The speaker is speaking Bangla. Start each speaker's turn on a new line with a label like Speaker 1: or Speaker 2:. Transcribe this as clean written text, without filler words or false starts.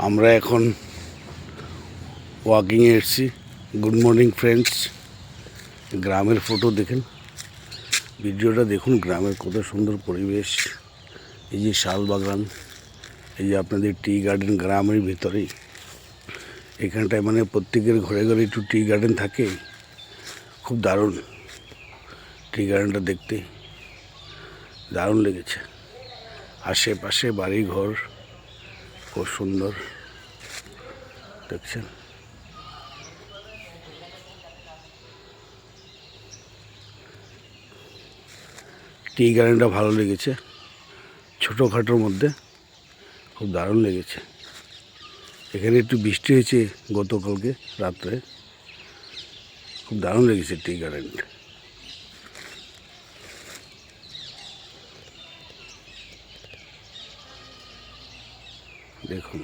Speaker 1: আমরা এখন ওয়াকিংয়ে এসেছি। Good morning friends. গ্রামের ফটো দেখেন, ভিডিওটা দেখুন। গ্রামের কত সুন্দর পরিবেশ। এই যে শাল বাগান, এই যে আপনাদের টি গার্ডেন গ্রামের ভিতরেই। এখানটায় মানে প্রত্যেকের ঘরে ঘরে একটু টি গার্ডেন থাকে। খুব দারুণ টি গার্ডেনটা দেখতে, দারুণ লেগেছে। আশেপাশে বাড়ি ঘর খুব সুন্দর দেখছেন। টি গার্ডেনটা ভালো লেগেছে, ছোটোখাটোর মধ্যে খুব দারুণ লেগেছে। এখানে একটু বৃষ্টি হয়েছে গতকালকে রাত্রে, খুব দারুণ লেগেছে টি গার্ডেনটা। দেখুন।